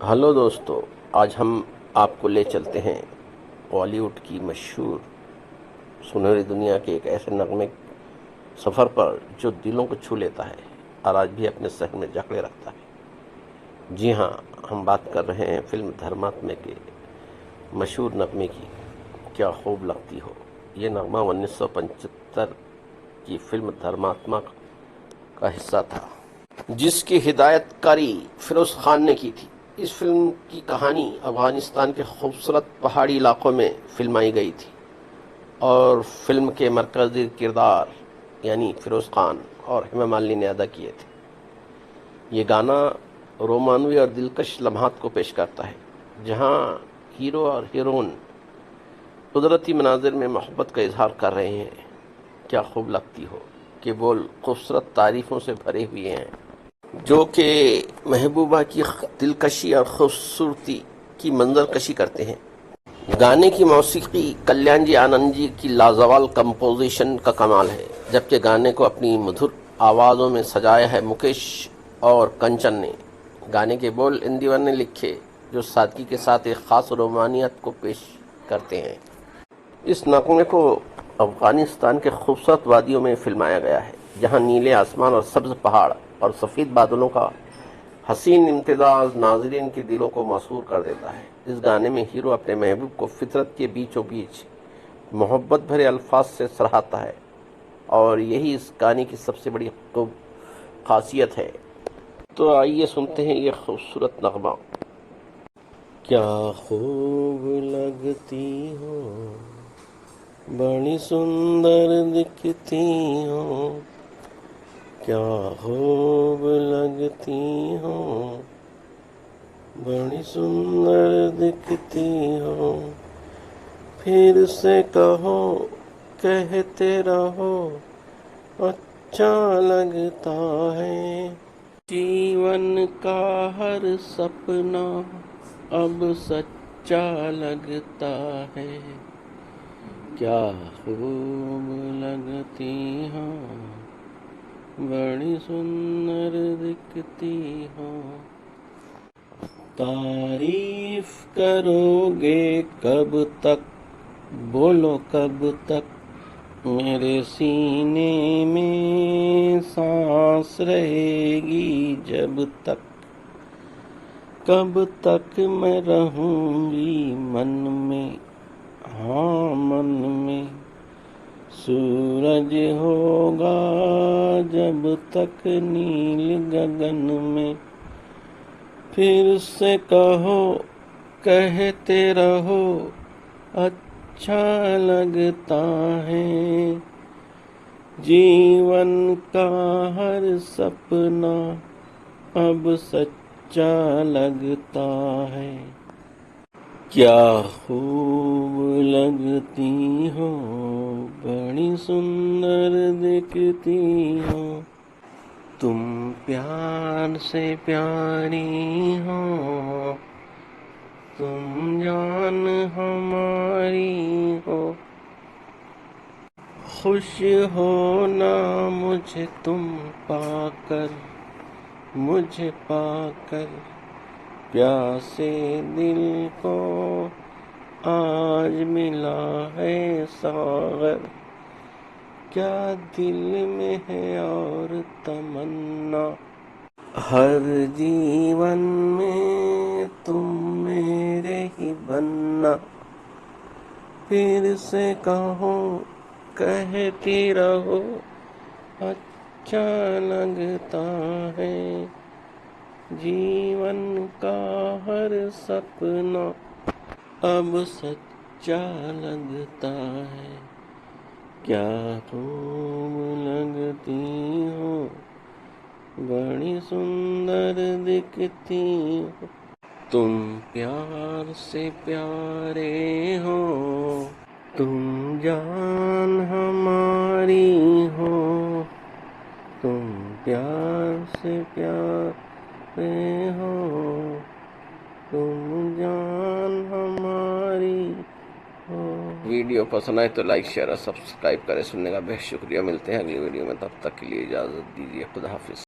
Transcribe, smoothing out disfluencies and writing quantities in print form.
Hello दोस्तों, आज हम आपको ले चलते हैं बॉलीवुड की मशहूर सुनहरी दुनिया के एक ऐसे नगमे सफ़र पर जो दिलों को छू लेता है और आज भी अपने शहर में जकड़े रखता है। जी हाँ, हम बात कर रहे हैं फिल्म धर्मात्मा के मशहूर नगमे की, क्या खूब लगती हो। ये नगमा 1975 की फिल्म धर्मात्मा का हिस्सा था, जिसकी हिदायतकारी फिरोज खान ने की थी। इस फिल्म की कहानी अफगानिस्तान के खूबसूरत पहाड़ी इलाकों में फिल्माई गई थी और फिल्म के मरकजी किरदार यानी फिरोज खान और हेमा मालिनी ने अदा किए थे। ये गाना रोमानवी और दिलकश लम्हात को पेश करता है, जहां हीरो और हीरोइन कुदरती मनाजिर में मोहब्बत का इजहार कर रहे हैं। क्या खूब लगती हो कि बोल खूबसूरत तारीफों से भरे हुए हैं, जो कि महबूबा की दिलकशी और खूबसूरती की मंजरकशी करते हैं। गाने की मौसीकी कल्याण जी आनंद जी की लाजवाब कंपोजिशन का कमाल है, जबकि गाने को अपनी मधुर आवाज़ों में सजाया है मुकेश और कंचन ने। गाने के बोल इंदिवर ने लिखे, जो सादगी के साथ एक ख़ास रोमानियत को पेश करते हैं। इस नगमे को अफगानिस्तान के खूबसूरत वादियों में फिल्माया गया है, जहां नीले आसमान और सब्ज पहाड़ और सफ़ेद बादलों का हसीन इम्तिजाज नाजरीन के दिलों को मसरूर कर देता है। इस गाने में हीरो अपने महबूब को फितरत के बीचों बीच मोहब्बत भरे अल्फाज से सराहता है, और यही इस गाने की सबसे बड़ी खासियत है। तो आइए सुनते हैं ये खूबसूरत नगमा। क्या खूब लगती हो, बड़ी सुंदर दिखती हो, क्या खूब लगती हो, बड़ी सुंदर दिखती हो। फिर से कहो, कहते रहो, अच्छा लगता है। जीवन का हर सपना अब सच्चा लगता है। क्या खूब लगती हो, बड़ी सुंदर दिखती हो। तारीफ करोगे कब तक, बोलो कब तक, मेरे सीने में सांस रहेगी जब तक। कब तक मैं रहूंगी मन में, हाँ मन में। सूरज होगा जब तक नील गगन में। फिर से कहो, कहते रहो, अच्छा लगता है। जीवन का हर सपना अब सच्चा लगता है। क्या खूब लगती हो, बड़ी सुंदर दिखती हो। तुम प्यार से प्यारी हो, तुम जान हमारी हो। खुश हो ना मुझे तुम पाकर, मुझे पाकर। प्यासे दिल को आज मिला है सागर। क्या दिल में है और तमन्ना, हर जीवन में तुम मेरे ही बनना। फिर से कहो, कहती रहो, अच्छा लगता है। जीवन का हर सपना अब सच्चा लगता है। क्या खूब लगती हो, बड़ी सुंदर दिखती हो। तुम प्यार से प्यारे हो, तुम जान हमारी हो। तुम प्यार से प्यारे हो, तुम जान हमारी हो। वीडियो पसंद आए तो लाइक शेयर और सब्सक्राइब करें। सुनने का बेहद शुक्रिया। मिलते हैं अगली वीडियो में, तब तक के लिए इजाज़त दीजिए। खुदा हाफिज़।